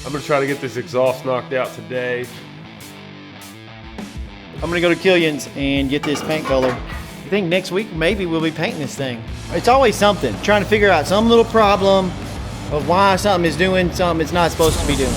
I'm gonna try to get this exhaust knocked out today. I'm gonna go to Killions and get this paint color. I think next week maybe we'll be painting this thing. It's always something, trying to figure out some little problem of why something is doing something it's not supposed to be doing.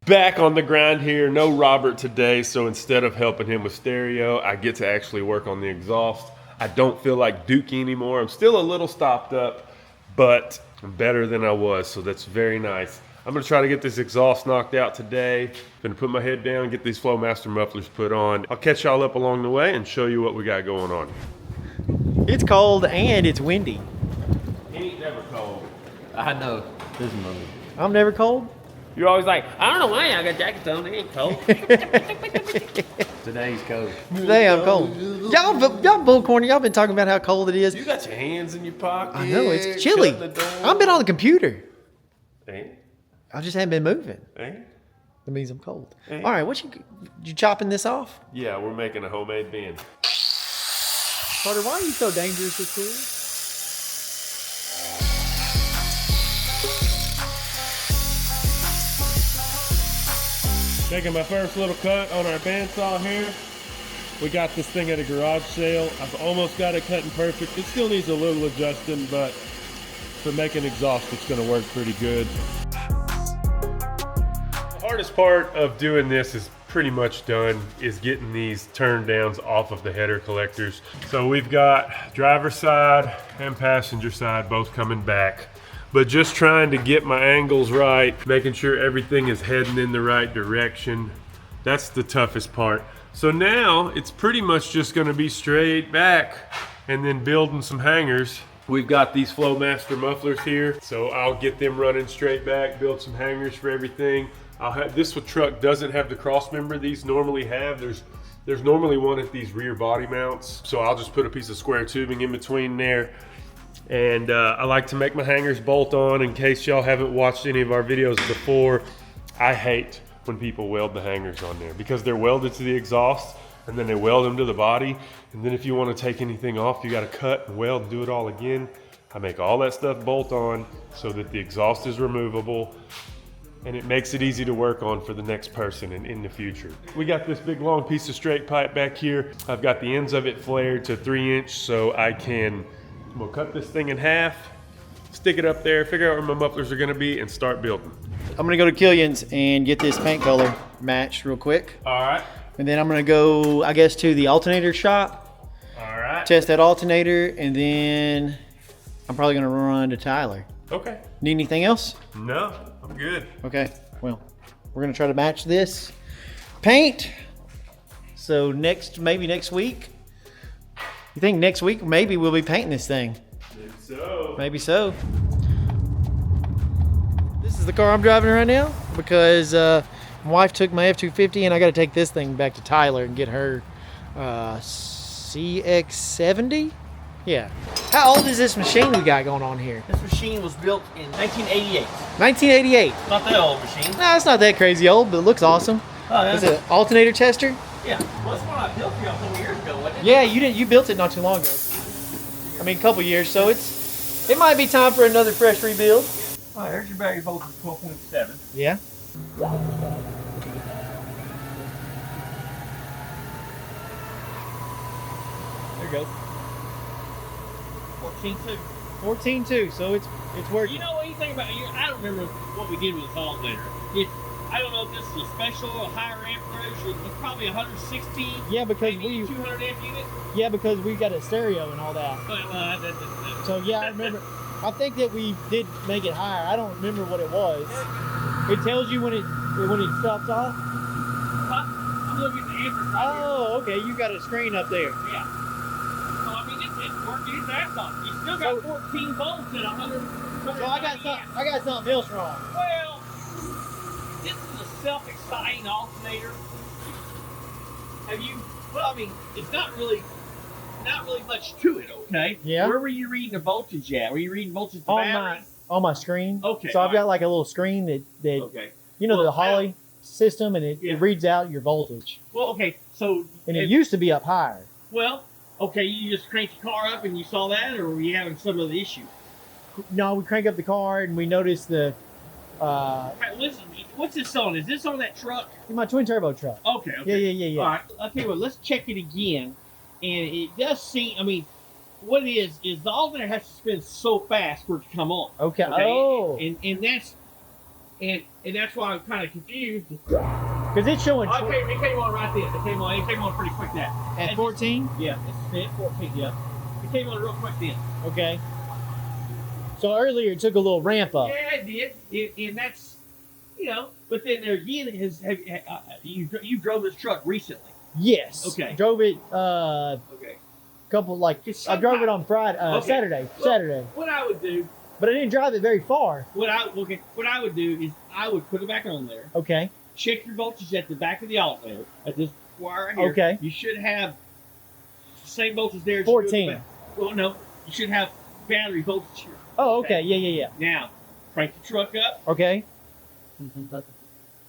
Back on the grind here, no Robert today, so instead of helping him with stereo, I get to actually work on the exhaust. I don't feel like Dookie anymore. I'm still a little stopped up, but I'm better than I was, so that's very nice. I'm gonna try to get this exhaust knocked out today. Gonna put my head down, get these Flowmaster mufflers put on. I'll catch y'all up along the way and show you what we got going on. It's cold and it's windy. He ain't never cold. I know. This movie. I'm never cold. You're always like, I don't know why I got jackets on. It ain't cold. Today's cold. Today I'm cold. Y'all bull corner. Y'all been talking about how cold it is. You got your hands in your pocket. I know it's chilly. I've been on the computer. Ain't? I just haven't been moving. Ain't? That means I'm cold. All right, you chopping this off? Yeah, we're making a homemade bin. Carter, why are you so dangerous with tools? Taking my first little cut on our bandsaw here. We got this thing at a garage sale. I've almost got it cutting perfect. It still needs a little adjusting, but for making exhaust, it's gonna work pretty good. The hardest part of doing this is pretty much done, is getting these turn downs off of the header collectors. So we've got driver side and passenger side both coming back. But just trying to get my angles right, making sure everything is heading in the right direction. That's the toughest part. So now it's pretty much just gonna be straight back and then building some hangers. We've got these Flowmaster mufflers here, so I'll get them running straight back, build some hangers for everything. This truck doesn't have the cross member these normally have. There's normally one at these rear body mounts, so I'll just put a piece of square tubing in between there. And I like to make my hangers bolt on. In case y'all haven't watched any of our videos before, I hate when people weld the hangers on there because they're welded to the exhaust and then they weld them to the body. And then if you want to take anything off, you got to cut and weld and do it all again. I make all that stuff bolt on so that the exhaust is removable and it makes it easy to work on for the next person and in the future. We got this big long piece of straight pipe back here. I've got the ends of it flared to 3" so I can we'll cut this thing in half, stick it up there, figure out where my mufflers are gonna be, and start building. I'm gonna go to Killions and get this paint color matched real quick. All right. And then I'm gonna go, I guess, to the alternator shop. All right. Test that alternator, and then I'm probably gonna run to Tyler. Okay. Need anything else? No, I'm good. Okay, well, we're gonna try to match this paint. So maybe next week. You think next week maybe we'll be painting this thing? Maybe so. Maybe so. This is the car I'm driving right now because my wife took my F-250 and I got to take this thing back to Tyler and get her CX-70. Yeah. How old is this machine we got going on here? This machine was built in 1988. 1988. Not that old machine. Nah, it's not that crazy old, but it looks awesome. Oh, yeah. Is it an alternator tester? Yeah. Well, that's what I built for you a couple years ago, wasn't it? Yeah, you built it not too long ago. I mean, a couple years, so it might be time for another fresh rebuild. All right, there's your battery voltage, 12.7. Yeah. There you go. 14.2. 14.2, so it's working. You know anything about it? I don't remember what we did with the alternator. I don't know if this is a special or higher amperage. It's probably 160. Yeah, because maybe 200 amp unit. Yeah, because we got a stereo and all that. So yeah, I remember. I think that we did make it higher. I don't remember what it was. It tells you when it stops off. I'm looking at the amperage. Oh, okay. You got a screen up there. Yeah. So I mean, it's working its ass off. You still got 14 volts at 100. So I got something else wrong. Well, this is a self-exciting alternator. Well, I mean, it's not really much to it, okay? Yeah. Where were you reading the voltage at? Were you reading voltage to battery? On my screen. Okay. So I've got like a little screen that okay. You know, the Holley system, and it reads out your voltage. Well, okay, so... And it used to be up higher. Well, okay, you just cranked your car up and you saw that, or were you having some other issue? No, we crank up the car and we notice the Right, listen, what's this on? Is this on that truck? my twin turbo truck. Okay. Okay. Yeah. All right. I'll tell you what. Let's check it again, and it does seem. I mean, what it is the alternator has to spin so fast for it to come on. Okay. Oh. And that's why I'm kind of confused. Because it's showing Okay, it came on right there. It came on pretty quick. at 14. Yeah, it's at 14. Yeah, it came on real quick then. Okay. So earlier it took a little ramp up. Yeah, it did. And that's, but then there again is you drove this truck recently. Yes. Okay. Drove it Okay. couple I drove it on Friday, Okay. Saturday. Well, Saturday. What I would do, But I didn't drive it very far. what I would do is I would put it back on there. Okay. Check your voltage at the back of the alternator at this wire right here. Okay. You should have the same voltage there. As 14. Well, no, you should have battery voltage here. Oh, okay. Yeah. Now, crank the truck up. Okay.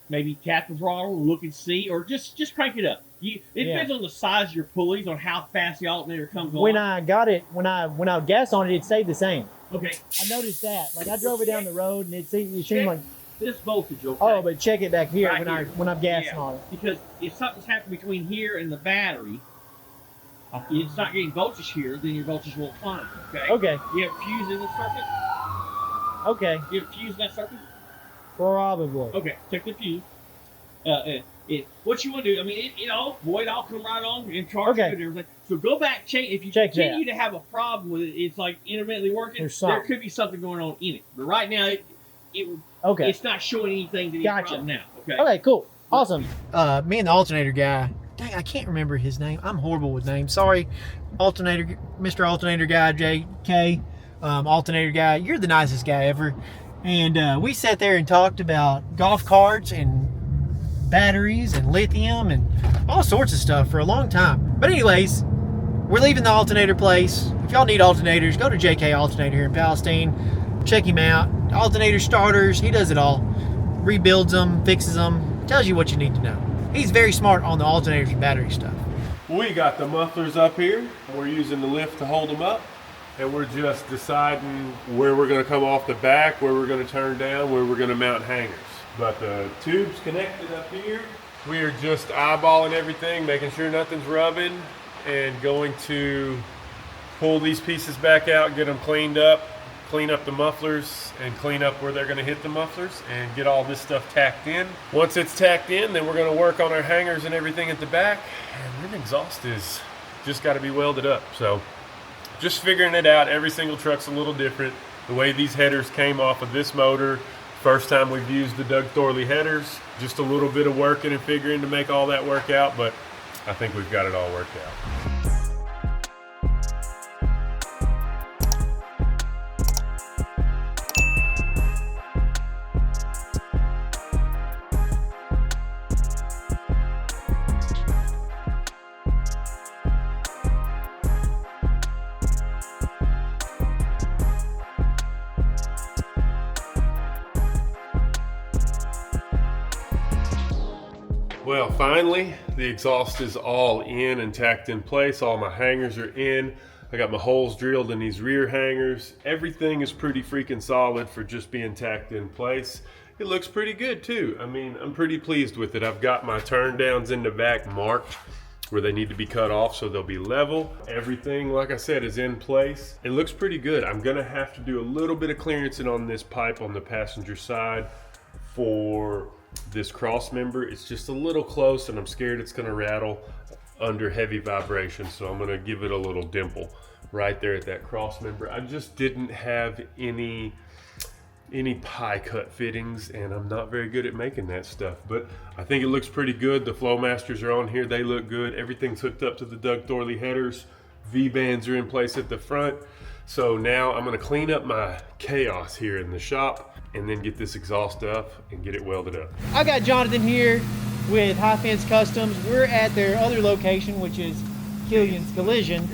Maybe tap the throttle, look and see, or just crank it up. It depends on the size of your pulleys, on how fast the alternator comes on. When I got it, when I would gas on it, it stayed the same. Okay. I noticed that. Like I drove it down the road and it seemed like. This voltage, okay? Oh, but check it back here Right when I'm gassing Yeah. on it. Because if something's happened between here and the battery, it's not getting voltage here, then your voltage won't climb. Okay. Okay. You have a fuse in the circuit? Okay. You have a fuse in that circuit? Probably. Okay. Check the fuse. What you want to do? I mean, it all come right on and charge Okay. it and everything. So go back, check. If you Check continue to have a problem with it, it's like intermittently working. There's There something. could be something going on in it. But right now, Okay. it's not showing anything to be a Gotcha. problem now. Okay. Okay, cool. Awesome. Me and the alternator guy, dang, I can't remember his name. I'm horrible with names. Sorry. Mr. Alternator guy, JK, alternator guy, you're the nicest guy ever. And we sat there and talked about golf carts and batteries and lithium and all sorts of stuff for a long time. But anyways, we're leaving the alternator place. If y'all need alternators, go to JK Alternator here in Palestine. Check him out. Alternator starters, he does it all. Rebuilds them, fixes them, tells you what you need to know. He's very smart on the alternators and battery stuff. We got the mufflers up here. We're using the lift to hold them up. And we're just deciding where we're gonna come off the back, where we're gonna turn down, where we're gonna mount hangers. But the tube's connected up here. We are just eyeballing everything, making sure nothing's rubbing, and going to pull these pieces back out, get them cleaned up, clean up the mufflers, and clean up where they're gonna hit the mufflers, and get all this stuff tacked in. Once it's tacked in, then we're gonna work on our hangers and everything at the back, and then exhaust is just gotta be welded up. So just figuring it out. Every single truck's a little different. The way these headers came off of this motor, first time we've used the Doug Thorley headers, just a little bit of working and figuring to make all that work out, but I think we've got it all worked out. Well, finally, the exhaust is all in and tacked in place. All my hangers are in. I got my holes drilled in these rear hangers. Everything is pretty freaking solid for just being tacked in place. It looks pretty good too. I mean, I'm pretty pleased with it. I've got my turn downs in the back marked where they need to be cut off so they'll be level. Everything, like I said, is in place. It looks pretty good. I'm gonna have to do a little bit of clearancing on this pipe on the passenger side for this cross member. It's just a little close and I'm scared it's gonna rattle under heavy vibration, so I'm gonna give it a little dimple right there at that cross member. I just didn't have any pie cut fittings, and I'm not very good at making that stuff, but I think it looks pretty good. The Flowmasters are on here, they look good. Everything's hooked up to the Doug Thorley headers. V-bands are in place at the front. So now I'm gonna clean up my chaos here in the shop and then get this exhaust up and get it welded up. I got Jonathan here with High Fence Customs. We're at their other location, which is Killions Collision,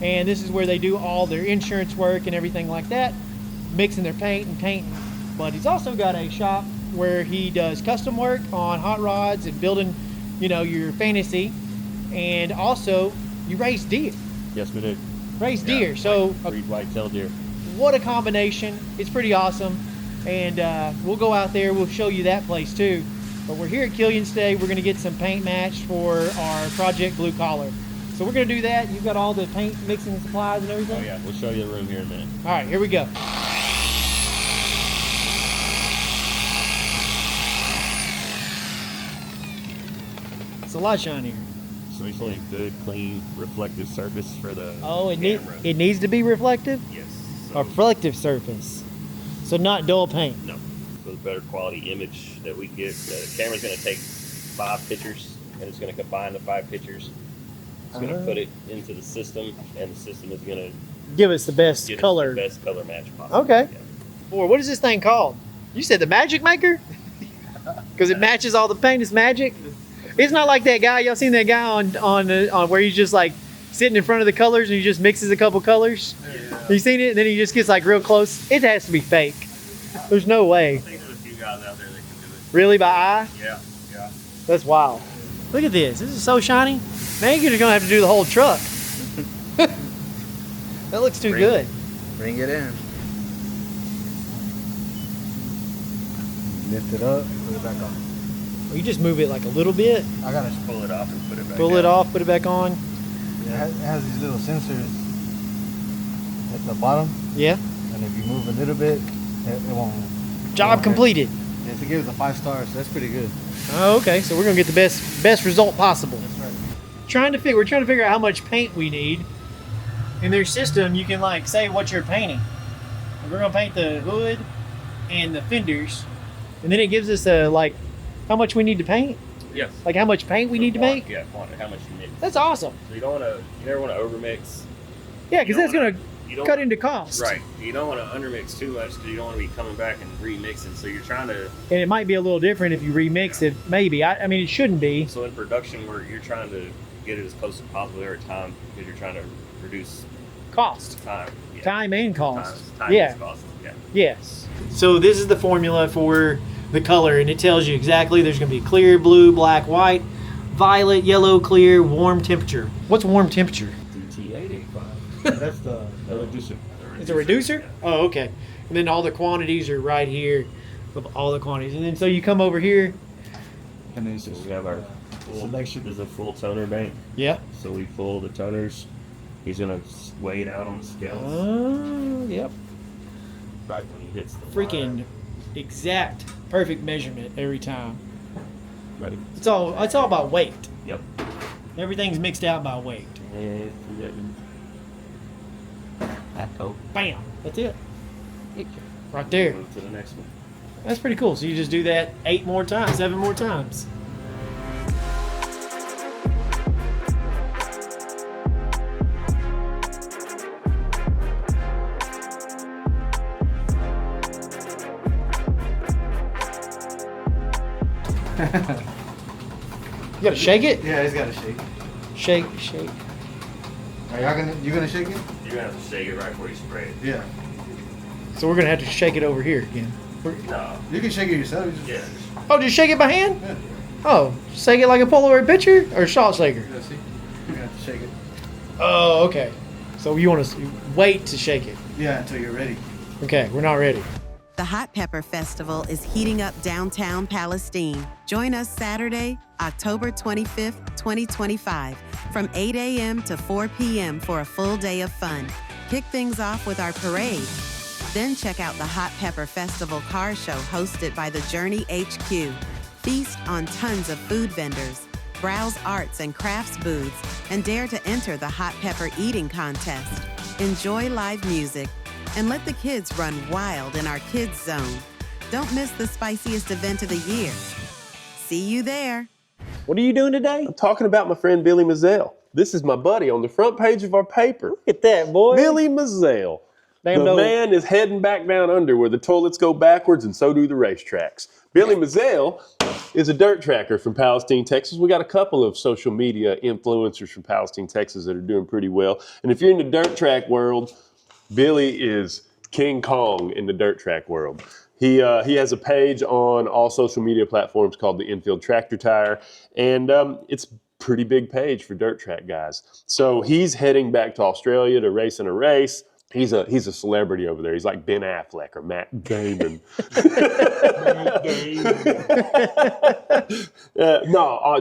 and this is where they do all their insurance work and everything like that, mixing their paint and painting. But he's also got a shop where he does custom work on hot rods and building, you know, your fantasy, and also you raise deer. Yes, we do. Raise deer. So Breed white-tailed deer. what a combination. It's pretty awesome. And we'll go out there, we'll show you that place too. But we're here at Killions today. We're gonna get some paint matched for our Project Blue Collar. So we're gonna do that. You've got all the paint mixing supplies and everything? Oh yeah, we'll show you the room here in a minute. All right, here we go. It's a lot shinier. So we want a good, clean, reflective surface for the camera. It needs to be reflective? Yes. A So, reflective surface. So not dull paint. no. So the better quality image that we get. The camera's going to take 5 pictures, and it's going to combine the 5 pictures. It's going to put it into the system, and the system is going to Give us the best get color. us the best color match possible. Okay. Yeah. Boy, what is this thing called? You said the Magic Maker? Because it matches all the paint. It's magic. It's not like that guy. Y'all seen that guy on where he's just like sitting in front of the colors and he just mixes a couple colors? Yeah. You seen it? And then he just gets like real close. It has to be fake. There's no way. I think there's a few guys out there that can do it. Really, by eye? Yeah. Yeah. That's wild. Look at this. This is so shiny. Man, you're gonna have to do the whole truck. That looks too good. Bring it in. Lift it up, put it back on. Well, you just move it like a little bit. I gotta Pull it off and put it back Pull it off, put it back on. Yeah, it has these little sensors at the bottom, Yeah. and if you move a little bit, it won't. Job completed. Yeah, so it gives it a 5 stars, so that's pretty good. Oh, okay. So we're gonna get the best result possible. That's right. We're trying to figure out how much paint we need. In their system, you can like say what you're painting. And we're gonna paint the hood and the fenders, and then it gives us like how much we need to paint. Yes. Like how much paint we need to make. Yeah, quantity, how much you need. That's awesome. So you never want to overmix. Yeah, because that's gonna You don't cut into cost. Right. You don't want to undermix too much because you don't want to be coming back and remixing. So you're trying to. And it might be a little different if you remix it. Maybe. I mean, it shouldn't be. So in production, where you're trying to get it as close as possible every time because you're trying to reduce Cost. time. Yeah. Time and cost. Time Yeah. is cost. Yeah. Yes. So this is the formula for the color, and it tells you exactly there's going to be clear, blue, black, white, violet, yellow, clear, warm temperature. What's warm temperature? DT885. That's the reducer. It's a reducer? Oh, okay. And then all the quantities are right here of all the quantities. And then so you come over here. and then it's So just we have our full, Selection. There's a full toner bank. Yeah. So we pull the toners. He's gonna weigh it out on the scales. Oh, yep. Right when he hits the Freaking line. exact, perfect measurement every time. Ready? It's all about weight. Yep. Everything's mixed out by weight. And go. Bam. That's it. Right there. Move to the next one. That's pretty cool. So you just do that 8 more times, 7 more times. You gotta shake it? yeah, it's gotta shake. Shake. Are you gonna shake it? You're gonna have to shake it right before you spray it. Yeah. So we're gonna have to shake it over here again. No. You can shake it yourself. You just, Yeah. Oh, just shake it by hand? Yeah. Oh, shake it like a Polaroid picture or salt shaker? Yeah, see? You have to shake it. Oh, okay. So you want to wait to shake it? Yeah, until you're ready. Okay, we're not ready. The Hot Pepper Festival is heating up downtown Palestine. Join us Saturday, October 25th, 2025, from 8 a.m. to 4 p.m. for a full day of fun. Kick things off with our parade. Then check out the Hot Pepper Festival car show hosted by the Journey HQ. Feast on tons of food vendors, browse arts and crafts booths, and dare to enter the Hot Pepper Eating Contest. Enjoy live music, and let the kids run wild in our Kids Zone. Don't miss the spiciest event of the year. See you there. What are you doing today? I'm talking about my friend Billy Mazzell. This is my buddy on the front page of our paper. Look at that, boy. Billy Mazzell. Damn The no. man is heading back down under where the toilets go backwards and so do the racetracks. Billy Mazzell is a dirt tracker from Palestine, Texas. We got a couple of social media influencers from Palestine, Texas that are doing pretty well. And if you're in the dirt track world, Billy is King Kong in the dirt track world. He has a page on all social media platforms called the Infield Tractor Tire, and it's a pretty big page for dirt track guys. So he's heading back to Australia to race in a race, He's a celebrity over there. He's like Ben Affleck or Matt Damon.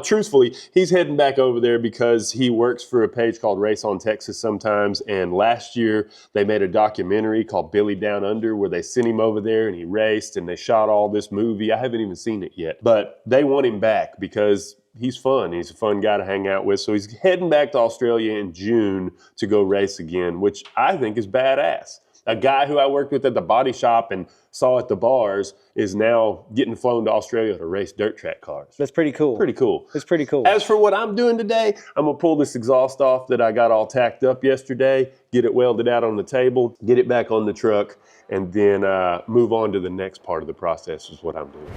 Truthfully, he's heading back over there because he works for a page called Race on Texas sometimes. And last year they made a documentary called Billy Down Under where they sent him over there and he raced and they shot all this movie. I haven't even seen it yet, but they want him back because he's fun. He's a fun guy to hang out with. So he's heading back to Australia in June to go race again, which I think is badass. A guy who I worked with at the body shop and saw at the bars is now getting flown to Australia to race dirt track cars. That's pretty cool. Pretty cool. That's pretty cool. As for what I'm doing today, I'm going to pull this exhaust off that I got all tacked up yesterday, get it welded out on the table, get it back on the truck, and then move on to the next part of the process is what I'm doing.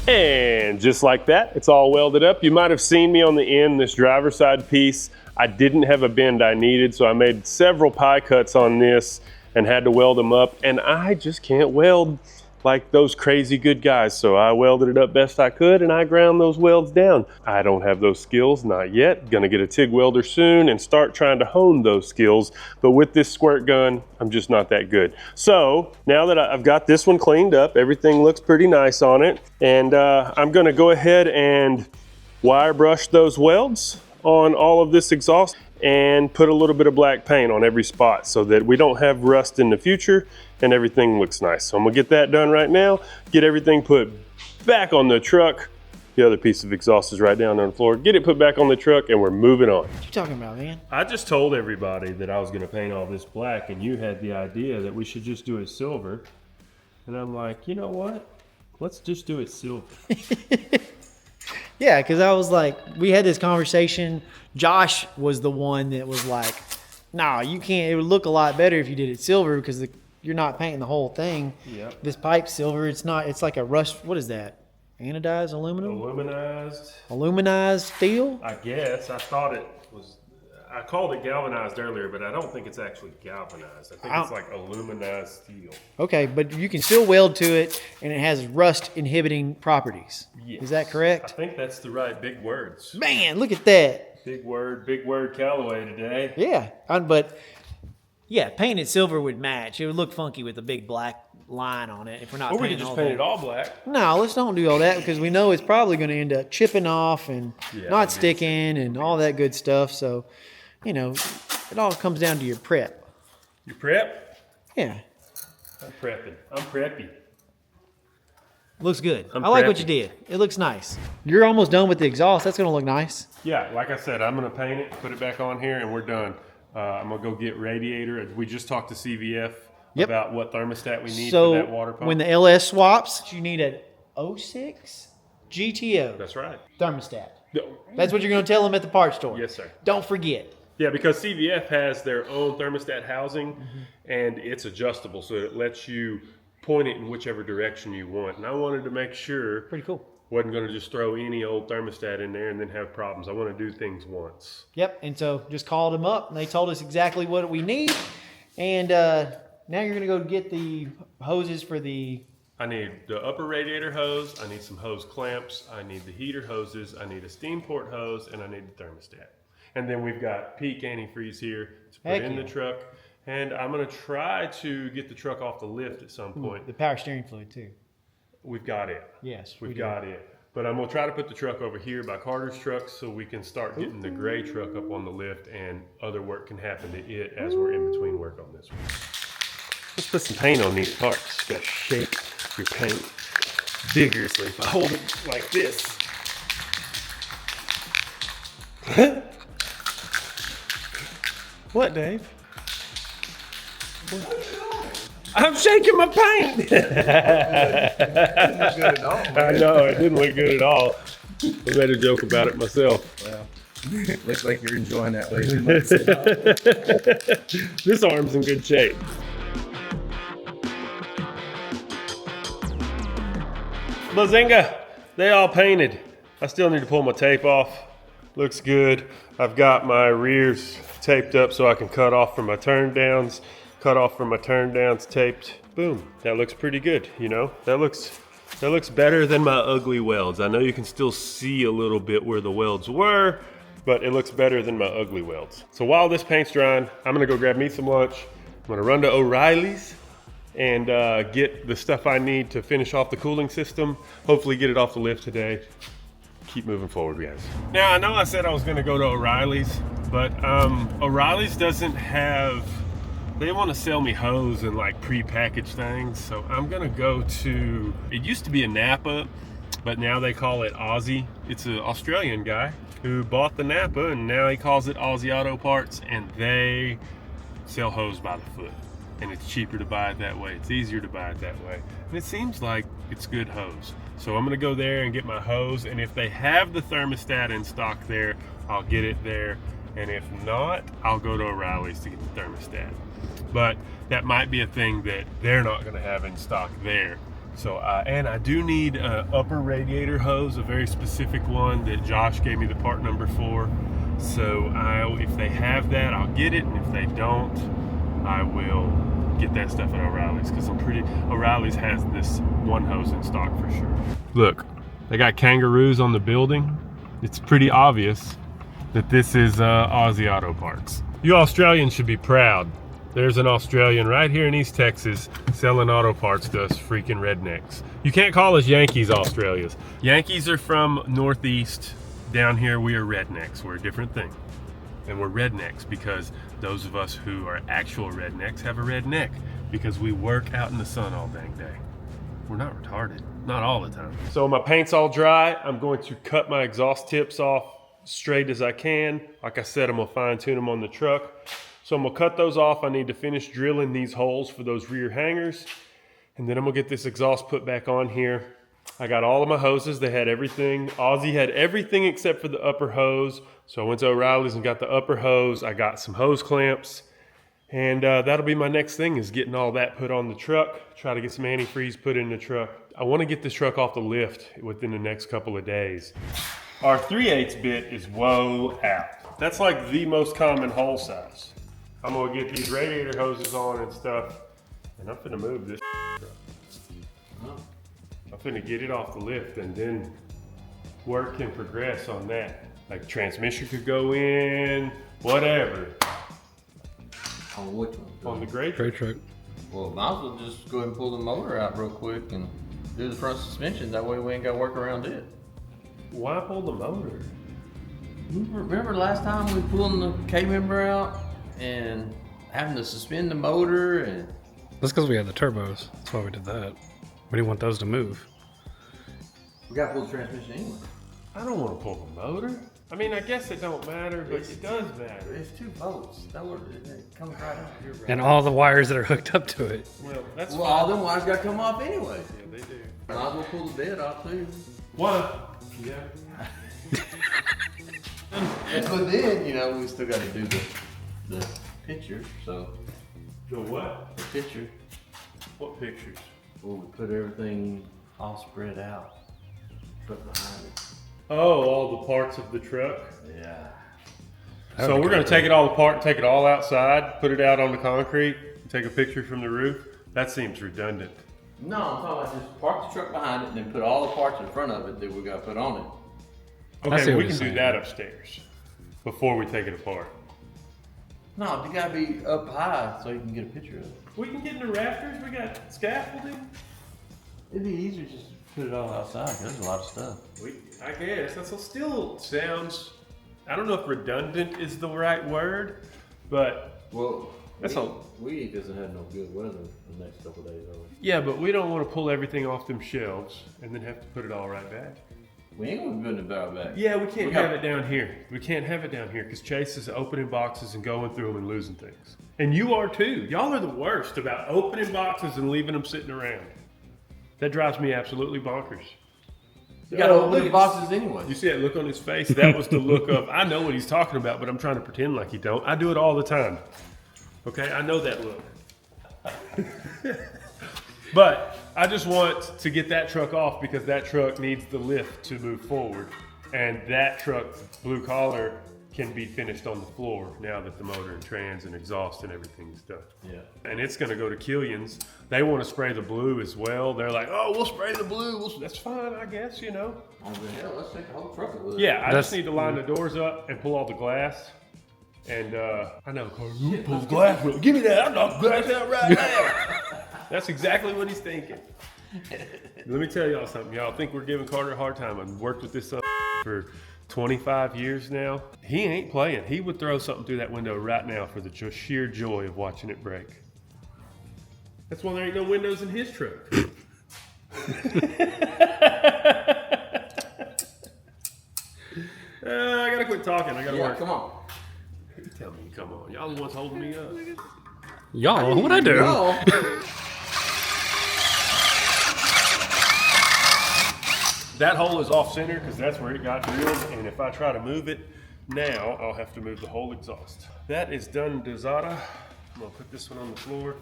And just like that, it's all welded up. You might have seen me on the end, this driver's side piece. I didn't have a bend I needed, so I made several pie cuts on this and had to weld them up. And I just can't weld like those crazy good guys. So I welded it up best I could and I ground those welds down. I don't have those skills, not yet. Gonna get a TIG welder soon and start trying to hone those skills. But with this squirt gun, I'm just not that good. So now that I've got this one cleaned up, everything looks pretty nice on it. And I'm gonna go ahead and wire brush those welds on all of this exhaust and put a little bit of black paint on every spot so that we don't have rust in the future and everything looks nice. So I'm gonna get that done right now, get everything put back on the truck. The other piece of exhaust is right down on the floor. Get it put back on the truck and we're moving on. What you talking about, man? I just told everybody that I was gonna paint all this black and you had the idea that we should just do it silver. And I'm like, you know what? Let's just do it silver. Yeah, because I was like, we had this conversation. Josh was the one that was like, nah, you can't. It would look a lot better if you did it silver because you're not painting the whole thing. Yep. This pipe's silver. It's not. It's like a rust. What is that? Anodized aluminum? Aluminized steel? I guess. I thought it was. I called it galvanized earlier, but I don't think it's actually galvanized. I think it's like aluminized steel. Okay, but you can still weld to it, and it has rust inhibiting properties. Yes. Is that correct? I think that's the right big words. Man, look at that. Big word Callaway today. Yeah, but yeah, painted silver would match. It would look funky with a big black line on it if we're not. Or we painting could just all paint that. it all black. No, let's don't do all that because we know it's probably going to end up chipping off and not sticking and all that good stuff. So, you know, it all comes down to your prep. Your prep? Yeah. I'm prepping. I'm preppy. Looks good. I'm I like what preppy. you did. It looks nice. You're almost done with the exhaust. That's going to look nice. Yeah, like I said, I'm going to paint it, put it back on here, and we're done. I'm going to go get Radiator. We just talked to CVF about what thermostat we need for that water pump. When the LS swaps, you need an 06 GTO That's right. thermostat. That's what you're going to tell them at the parts store. Yes, sir. Don't forget. Yeah, because CVF has their own thermostat housing, and it's adjustable, so it lets you point it in whichever direction you want. And I wanted to make sure Pretty cool. wasn't going to just throw any old thermostat in there and then have problems. I want to do things once. Yep. And so just called them up, and they told us exactly what we need. And now you're going to go get the hoses for the... I need the upper radiator hose, I need some hose clamps, I need the heater hoses, I need a steam port hose, and I need the thermostat. And then we've got peak antifreeze here to put in the truck. And I'm going to try to get the truck off the lift at some point. The power steering fluid too. We've got it. Yes, We've got it. But I'm going to try to put the truck over here by Carter's truck so we can start getting the gray truck up on the lift and other work can happen to it as we're in between work on this one. Let's put some paint on these parts. You got to shake your paint vigorously. If I hold it like this. What, Dave? I'm shaking my paint. I know, it didn't look good at all. I made a joke about it myself. Well, looks like you're enjoying that way. This arm's in good shape. Bazinga! They all painted. I still need to pull my tape off. Looks good. I've got my rears taped up so I can cut off from my turn downs. Cut off from my turn downs taped. Boom. That looks pretty good, you know? That looks That looks better than my ugly welds. I know you can still see a little bit where the welds were, but it looks better than my ugly welds. So while this paint's drying, I'm gonna go grab me some lunch. I'm gonna run to O'Reilly's and get the stuff I need to finish off the cooling system. Hopefully get it off the lift today. Keep moving forward, guys. Now, I know I said I was gonna go to O'Reilly's, but O'Reilly's doesn't have, they wanna sell me hose and like pre-packaged things. So I'm gonna go to, it used to be a Napa, but now they call it Aussie. It's an Australian guy who bought the Napa and now he calls it Aussie Auto Parts, and they sell hose by the foot. And it's cheaper to buy it that way. It's easier to buy it that way. And it seems like it's good hose. So I'm gonna go there and get my hose, and if they have the thermostat in stock there, I'll get it there. And if not, I'll go to O'Reilly's to get the thermostat. But that might be a thing that they're not gonna have in stock there. So, and I do need an upper radiator hose, a very specific one that Josh gave me the part number for. So if they have that, I'll get it, and if they don't, I will get that stuff at O'Reilly's, because O'Reilly's has this one hose in stock for sure. Look, they got kangaroos on the building. It's pretty obvious that this is Aussie Auto Parts. You Australians should be proud. There's an Australian right here in East Texas selling auto parts to us freaking rednecks. You can't call us Yankees, Australians. Yankees are from Northeast. Down here we are rednecks. We're a different thing. And we're rednecks because those of us who are actual rednecks have a red neck because we work out in the sun all dang day. We're not retarded, not all the time. So my paint's all dry. I'm going to cut my exhaust tips off straight as I can. Like I said, I'm gonna fine tune them on the truck. So I'm gonna cut those off. I need to finish drilling these holes for those rear hangers. And then I'm gonna get this exhaust put back on here. I got all of my hoses. They had everything. Aussie had everything except for the upper hose. So I went to O'Reilly's and got the upper hose. I got some hose clamps. And that'll be my next thing, is getting all that put on the truck. Try to get some antifreeze put in the truck. I wanna get this truck off the lift within the next couple of days. Our 3/8 bit is woe out. That's like the most common hole size. I'm gonna get these radiator hoses on and stuff, and I'm finna move this truck. I'm finna get it off the lift and then work and progress on that. Like transmission could go in, whatever. On which one? On the gray truck. Well, might as well just go ahead and pull the motor out real quick and do the front suspension. That way we ain't got to work around it. Why pull the motor? Remember last time we pulling the K-member out and having to suspend the motor? And That's because we had the turbos. That's why we did that. We didn't want those to move. we got to pull the transmission anyway. I don't wanna pull the motor. I mean, I guess it don't matter, but it does matter. It's 2 volts. That would it comes right out. You're right. And all the wires that are hooked up to it. Well, that's Well, fine. all them wires got to come off anyway. Yeah, they do. Might as well pull the bed off too. Why? Yeah. But then, you know, we still got to do the picture. So The what? the picture, What pictures? where we put everything all spread out, put behind it. Oh, all the parts of the truck? Yeah. So we're gonna take it all apart, take it all outside, put it out on the concrete, take a picture from the roof? That seems redundant. No, I'm talking about just park the truck behind it and then put all the parts in front of it that we got to put on it. I see Okay, what we you're can do saying. that upstairs before we take it apart. No, you got to be up high so you can get a picture of it. We can get in the rafters, we got scaffolding. It'd be easier just to put it all outside. 'Cause there's a lot of stuff. I guess, that still sounds, I don't know if redundant is the right word, but Well, That's all. We doesn't have no good weather the next couple of days, are we? yeah, but we don't wanna pull everything off them shelves and then have to put it all right back. We ain't gonna be putting the barrel back. Yeah, we can't We have got- it down here. We can't have it down here because Chase is opening boxes and going through them and losing things. And you are too. Y'all are the worst about opening boxes and leaving them sitting around. That drives me absolutely bonkers. You got to Oh, open look the at- boxes anyway. You see that look on his face? That was the look of, I know what he's talking about, but I'm trying to pretend like he don't. I do it all the time. Okay, I know that look. But I just want to get that truck off because that truck needs the lift to move forward. And that truck, blue collar, can be finished on the floor now that the motor and trans and exhaust and everything's done. Yeah. And it's going to go to Killions. They want to spray the blue as well. They're like, oh, we'll spray the blue. That's fine, I guess, you know. I was like, hell, let's take the whole truck with it. Yeah, I just need to line the doors up and pull all the glass. And I know, Carter, you pull the glass. Give me that. I'll knock the glass out right now. That's exactly what he's thinking. Let me tell y'all something. Y'all think we're giving Carter a hard time. I've worked with this son for 25 years now. He ain't playing. He would throw something through that window right now for the sheer joy of watching it break. That's why there ain't no windows in his truck. I gotta quit talking. I gotta work. Come on. Tell me, come on. Y'all the ones holding me up. Y'all, what'd I do? That hole is off center because that's where it got drilled, and if I try to move it now, I'll have to move the whole exhaust. That is done dosada. I'm gonna put this one on the floor,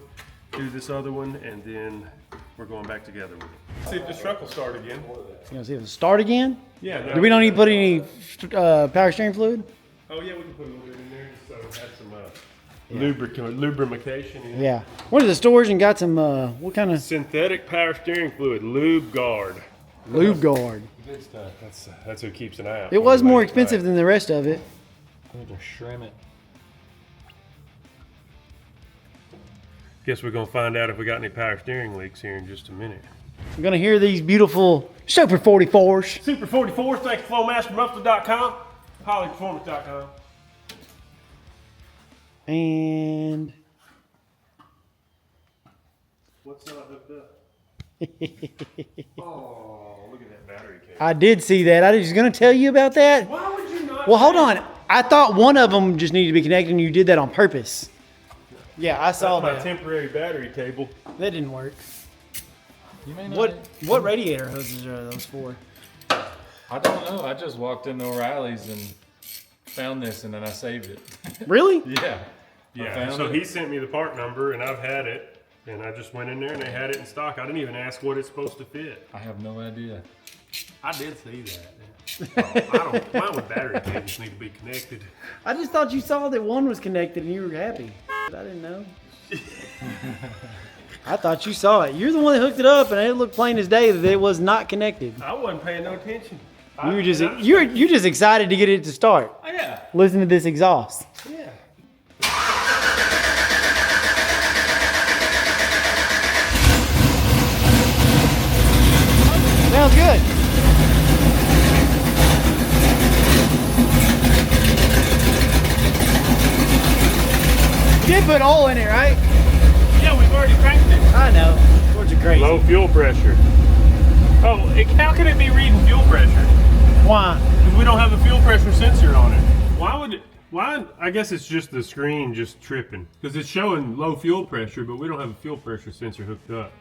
do this other one, and then we're going back together with it. See if this truck will start again. You gonna see if it'll start again? Yeah. Do we don't need to put any power steering fluid? Oh yeah, we can put a little bit in there just so it has some lubrication in it. Yeah. Went to the stores and got some, what kind of? Synthetic power steering fluid, Lube Guard. Lube Guard. Good stuff. That's who keeps an eye out. It was more expensive than the rest of it. Shrim it. Guess we're gonna find out if we got any power steering leaks here in just a minute. I'm gonna hear these beautiful Super 44s. Super 44, thanks to FlowmasterMuffler.com, HolleyPerformance.com. And What's not hooked up? Oh, look at that battery cable. I did see that. I was just gonna tell you about that. Why would you not? Well, hold on. I thought one of them just needed to be connected, and you did that on purpose. Yeah, I saw That's my that. temporary battery cable. That didn't work. You may not. What radiator hoses are those for? I don't know. I just walked into O'Reilly's and found this, and then I saved it. Really? Yeah. Yeah, so he sent me the part number, and I've had it. And I just went in there and they had it in stock. I didn't even ask what it's supposed to fit. I have no idea. I did see that. Mine with battery cables need to be connected. I just thought you saw that one was connected and you were happy. But I didn't know. I thought you saw it. You're the one that hooked it up, and it looked plain as day that it was not connected. I wasn't paying no attention. You're just excited to get it to start. Oh, yeah. Listen to this exhaust. Yeah. Sounds good. You did put oil in it, right? Yeah, we've already cranked it. I know. Words are crazy. Low fuel pressure. Oh, how can it be reading fuel pressure? Why? Because we don't have a fuel pressure sensor on it. Why would it? Why? I guess it's just the screen just tripping. Because it's showing low fuel pressure, but we don't have a fuel pressure sensor hooked up.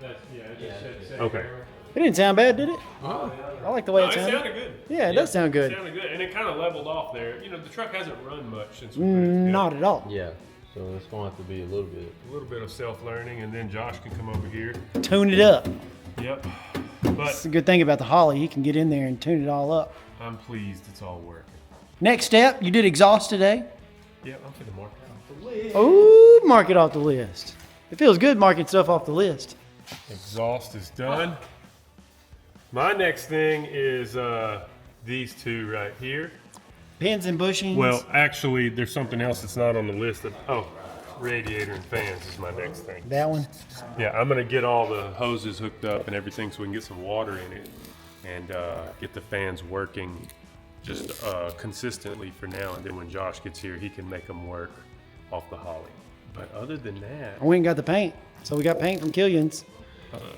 Okay. It didn't sound bad, did it? Oh. I like the way No, it it sounded. sounded good. Yeah, it does sound good. It sounded good, and it kind of leveled off there. You know, the truck hasn't run much since we Not at all. Yeah, so it's going to have to be a little bit. of self-learning, and then Josh can come over here. Tune it up. Yep. That's But the good thing about the Holley. He can get in there and tune it all up. I'm pleased it's all working. Next step, you did exhaust today. Yep, I'm gonna mark it off the list. Ooh, mark it off the list. It feels good marking stuff off the list. Exhaust is done. My next thing is these two right here. Pins and bushings. Well, actually, there's something else that's not on the list. Radiator and fans is my next thing. That one. Yeah, I'm gonna get all the hoses hooked up and everything so we can get some water in it and get the fans working just consistently for now. And then when Josh gets here, he can make them work off the Holley. But other than that, We ain't got the paint. So we got paint from Killions.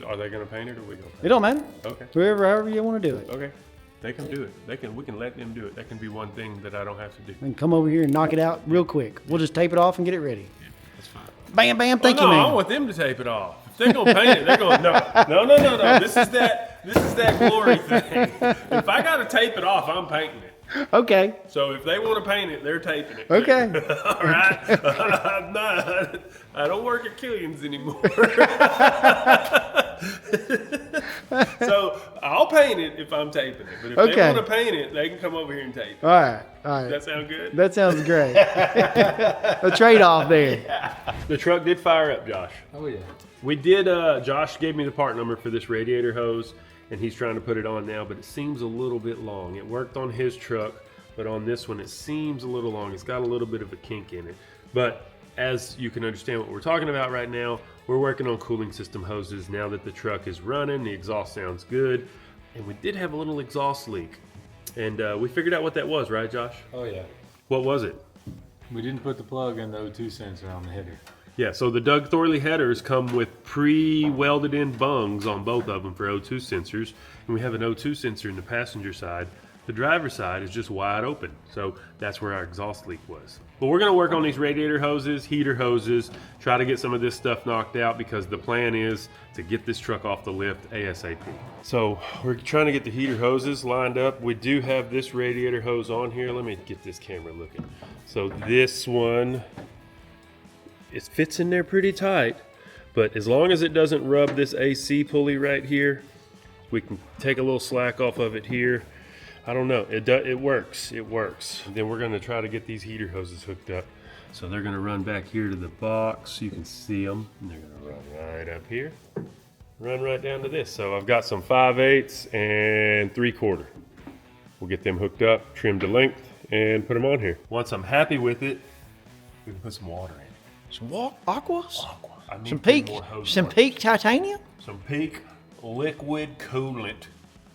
are they gonna paint it or we gonna paint It don't matter. Okay. However you want to do it. Okay. They can do it. We can let them do it. That can be one thing that I don't have to do. And come over here and knock it out real quick. We'll just tape it off and get it ready. That's fine. Bam, bam, thank you, I man. want them to tape it off. If they're gonna paint it, they're gonna no. This is that glory thing. If I gotta tape it off, I'm painting it. Okay. So if they want to paint it, they're taping it. Okay. All right. I don't work at Killions anymore. So I'll paint it if I'm taping it. But if Okay. they want to paint it, they can come over here and tape it. All right. Does that sound good? That sounds great. A trade-off there. The truck did fire up, Josh. Oh yeah. We did, Josh gave me the part number for this radiator hose, and he's trying to put it on now, but it seems a little bit long. It worked on his truck, but on this one, it seems a little long. It's got a little bit of a kink in it. But as you can understand what we're talking about right now, we're working on cooling system hoses now that the truck is running, the exhaust sounds good, and we did have a little exhaust leak. And we figured out what that was, right, Josh? Oh yeah. What was it? We didn't put the plug in the O2 sensor on the header. Yeah, so the Doug Thorley headers come with pre-welded in bungs on both of them for O2 sensors, and we have an O2 sensor in the passenger side. The driver's side is just wide open, so that's where our exhaust leak was. But we're gonna work on these radiator hoses, heater hoses, try to get some of this stuff knocked out because the plan is to get this truck off the lift ASAP. So we're trying to get the heater hoses lined up. We do have this radiator hose on here. Let me get this camera looking. So this one, it fits in there pretty tight, but as long as it doesn't rub this AC pulley right here, we can take a little slack off of it here. I don't know, it works, it works. Then we're gonna try to get these heater hoses hooked up. So they're gonna run back here to the box, you can see them. And they're gonna run right up here, run right down to this. So I've got some 5/8 and 3/4. We'll get them hooked up, trimmed to length, and put them on here. Once I'm happy with it, we can put some water in it. Some aqua? I need Some to put peak? more hose Some on. peak titanium? Some peak liquid coolant.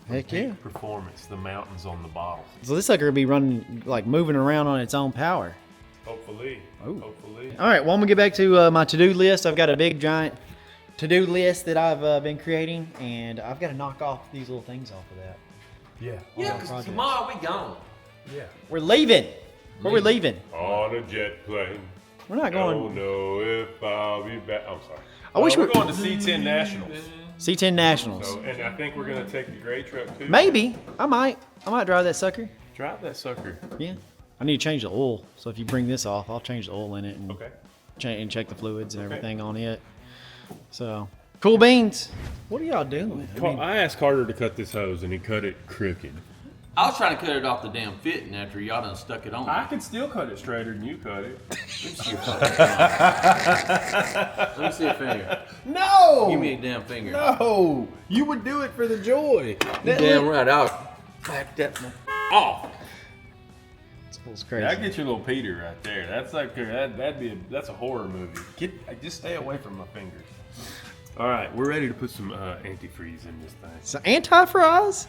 Heck yeah. Peak Performance, the mountains on the bottle. So this sucker will be running, like moving around on its own power. Hopefully. Ooh. Hopefully. All right, well, I'm gonna get back to my to-do list. I've got a big, giant to-do list that I've been creating, and I've got to knock off these little things off of that. Yeah. Yeah, because tomorrow we gone. Yeah. We're leaving. Where we leaving? On a jet plane. We're not going. Don't know if I'll be back. I'm sorry. I wish we're going to C10 Nationals. C10 Nationals. So, and I think we're gonna take the gray truck too. Maybe. I might drive that sucker. Drive that sucker. Yeah. I need to change the oil. So if you bring this off, I'll change the oil in it and, Okay. and check the fluids and everything on it. So, cool beans. What are y'all doing? I asked Carter to cut this hose and he cut it crooked. I was trying to cut it off the damn fitting after y'all done stuck it on. I can still cut it straighter than you cut it. Let me see a finger. No! Give me a damn finger. No! You would do it for the joy. You damn right. I'll back that one off. It's crazy. That gets your little Peter right there. That's like that's a horror movie. Just stay away from my fingers. All right, we're ready to put some antifreeze in this thing. So anti-fries?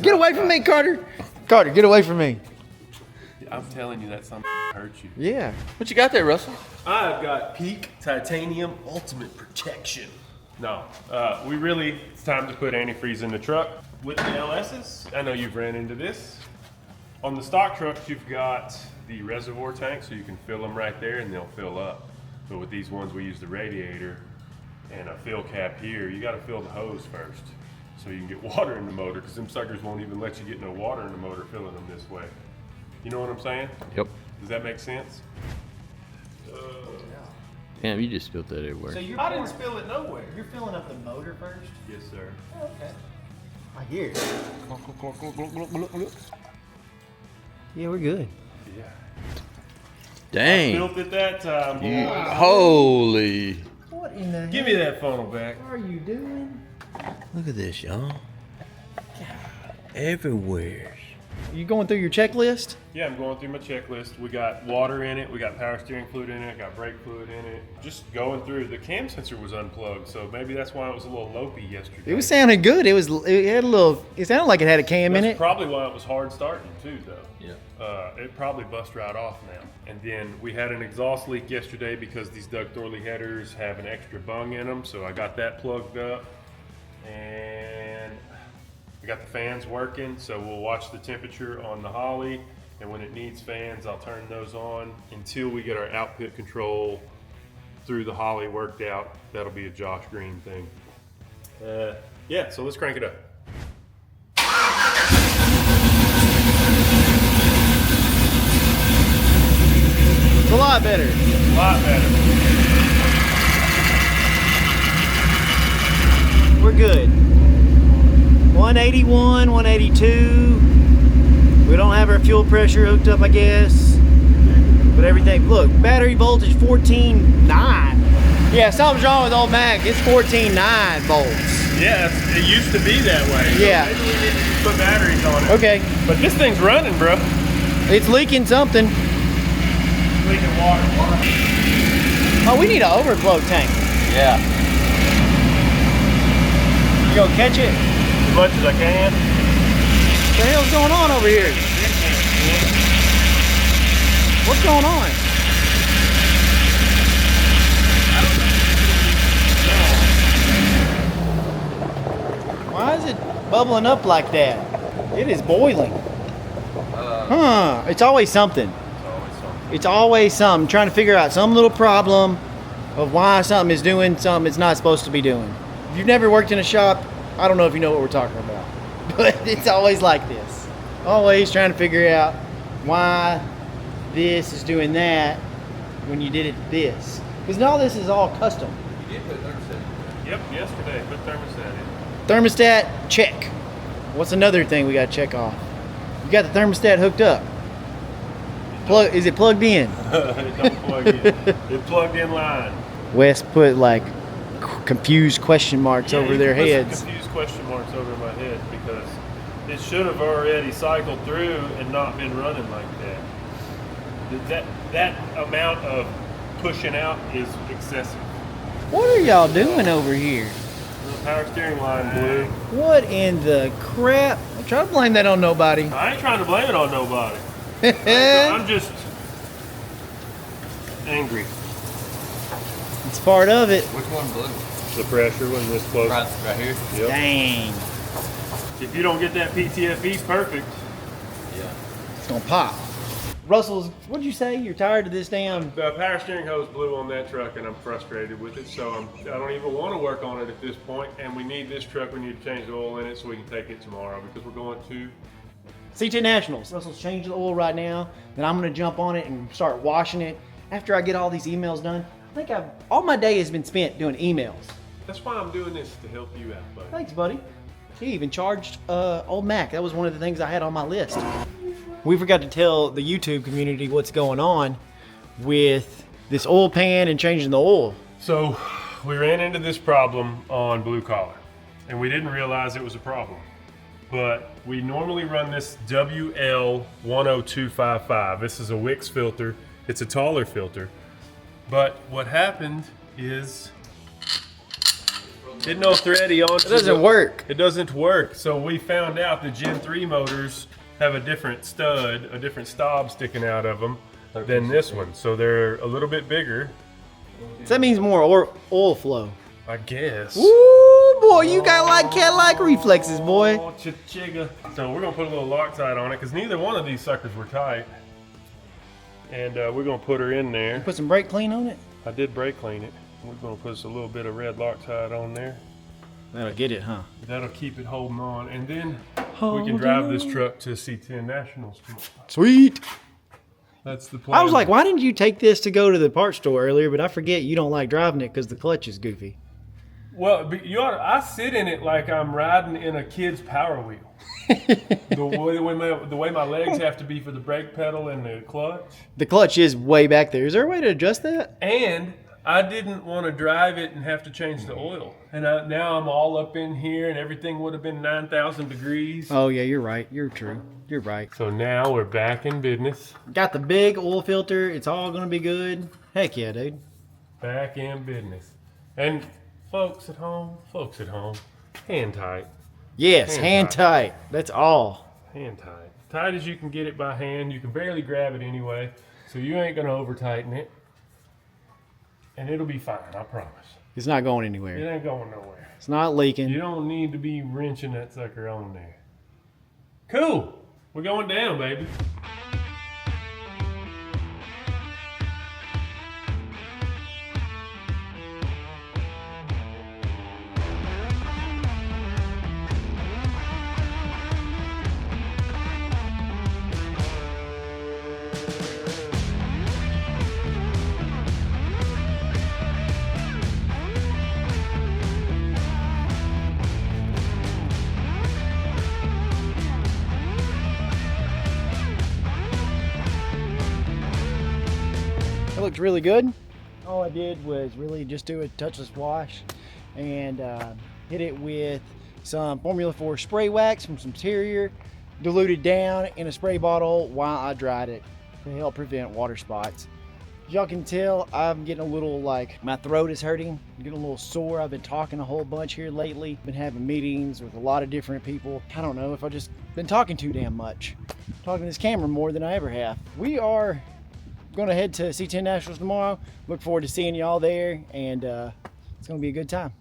Get away from me, Carter. Carter, get away from me. I'm telling you that something hurts you. Yeah. What you got there, Russell? I've got Peak Titanium Ultimate Protection. No, it's time to put antifreeze in the truck. With the LS's, I know you've ran into this. On the stock trucks, you've got the reservoir tank, so you can fill them right there and they'll fill up. But with these ones, we use the radiator and a fill cap here. You gotta fill the hose first so you can get water in the motor, because them suckers won't even let you get no water in the motor filling them this way. You know what I'm saying? Yep. Does that make sense? Damn, you just spilled that everywhere. So I didn't spill it nowhere. You're filling up the motor first? Yes, sir. Oh, okay. I hear it. Yeah, we're good. Yeah. Dang. Built it that time. boy. Holy. What in the Give me that funnel back. What are you doing? Look at this, y'all. Everywhere. You going through your checklist? Yeah, I'm going through my checklist. We got water in it, we got power steering fluid in it, got brake fluid in it. Just going through. The cam sensor was unplugged, so maybe that's why it was a little lopey yesterday. It was sounding good. It sounded like it had a cam in That's it. probably why it was hard starting too, though. Yeah. It probably bust right off now. And then we had an exhaust leak yesterday because these Doug Thorley headers have an extra bung in them, so I got that plugged up. And we got the fans working, so we'll watch the temperature on the Holley, and when it needs fans, I'll turn those on until we get our output control through the Holley worked out. That'll be a Josh Green thing. Yeah, so let's crank it up. It's a lot better. A lot better. We're good. 181, 182. We don't have our fuel pressure hooked up, I guess. But everything, look, battery voltage 14.9. Yeah, something's wrong with old Mac. It's 14.9 volts. Yeah, it used to be that way. So Yeah. maybe we need to put batteries on it. Okay, But this thing's running, bro. it's leaking something. Leaking water. Oh, we need an overflow tank. Yeah. You gonna catch it? As much as I can. What the hell's going on over here? What's going on? Why is it bubbling up like that? It is boiling. Huh, it's always something. It's always something. Trying to figure out some little problem of why something is doing something it's not supposed to be doing. If you've never worked in a shop, I don't know if you know what we're talking about. But it's always like this. Always trying to figure out why this is doing that when you did it this. Because all this is all custom. Yep, yesterday. Put thermostat in. Thermostat, check. What's another thing we gotta check off? You got the thermostat hooked up. Is it plugged in? It don't plug in. It plugged in line. Wes put like confused question marks over their put some heads. confused question marks over my head because it should have already cycled through and not been running like that. That amount of pushing out is excessive. What are y'all doing over here? The power steering line blew. What in the crap? I'm trying to blame that on nobody. I ain't trying to blame it on nobody. I'm just angry. It's part of it. Which one blew? The pressure when this close. Right here? Yep. Dang. If you don't get that PTFE perfect, Yeah. It's gonna pop. Russell's, what'd you say? You're tired of this damn... the power steering hose blew on that truck and I'm frustrated with it. So I don't even want to work on it at this point. And we need this truck, we need to change the oil in it so we can take it tomorrow because we're going to C10 Nationals. Russell's changing the oil right now. Then I'm gonna jump on it and start washing it. After I get all these emails done, I think all my day has been spent doing emails. That's why I'm doing this, to help you out, buddy. Thanks, buddy. He even charged old Mac. That was one of the things I had on my list. We forgot to tell the YouTube community what's going on with this oil pan and changing the oil. So we ran into this problem on Blue Collar and we didn't realize it was a problem. But we normally run this WL10255. This is a Wix filter. It's a taller filter. But what happened is didn't know thready on. It doesn't work. It doesn't work. So we found out the Gen 3 motors have a different stud, a different stop sticking out of them than this one. So they're a little bit bigger. So that means more oil flow. I guess. Ooh, boy, you got like cat-like reflexes, boy. Oh, chigga. So we're gonna put a little Loctite on it because neither one of these suckers were tight. And we're gonna put her in there. Put some brake clean on it? I did brake clean it. We're gonna put us a little bit of red Loctite on there. That'll get it, huh? That'll keep it holding on. And then we can drive this truck to C10 Nationals tomorrow. Sweet. That's the plan. I was like, why didn't you take this to go to the parts store earlier? But I forget you don't like driving it because the clutch is goofy. Well, but I sit in it like I'm riding in a kid's Power Wheel. the way my legs have to be for the brake pedal and the clutch. The clutch is way back there. Is there a way to adjust that? And I didn't want to drive it and have to change the oil. And now I'm all up in here and everything would have been 9,000 degrees. Oh, yeah, you're right. You're true. You're right. So now we're back in business. Got the big oil filter. It's all going to be good. Heck yeah, dude. Back in business. And folks at home, hand tight. Yes, hand tight. That's all. Hand tight. Tight as you can get it by hand. You can barely grab it anyway. So you ain't going to over tighten it. And it'll be fine, I promise. It's not going anywhere. It ain't going nowhere. It's not leaking. You don't need to be wrenching that sucker on there. Cool. We're going down, baby. It looked really good. All I did was really just do a touchless wash and hit it with some Formula 4 spray wax from some Terrier, diluted down in a spray bottle while I dried it to help prevent water spots. As y'all can tell, I'm getting a little, like, my throat is hurting. I'm getting a little sore. I've been talking a whole bunch here lately. Been having meetings with a lot of different people. I don't know if I've just been talking too damn much. Talking to this camera more than I ever have. We are going to head to C10 Nationals tomorrow. Look forward to seeing y'all there, and it's going to be a good time.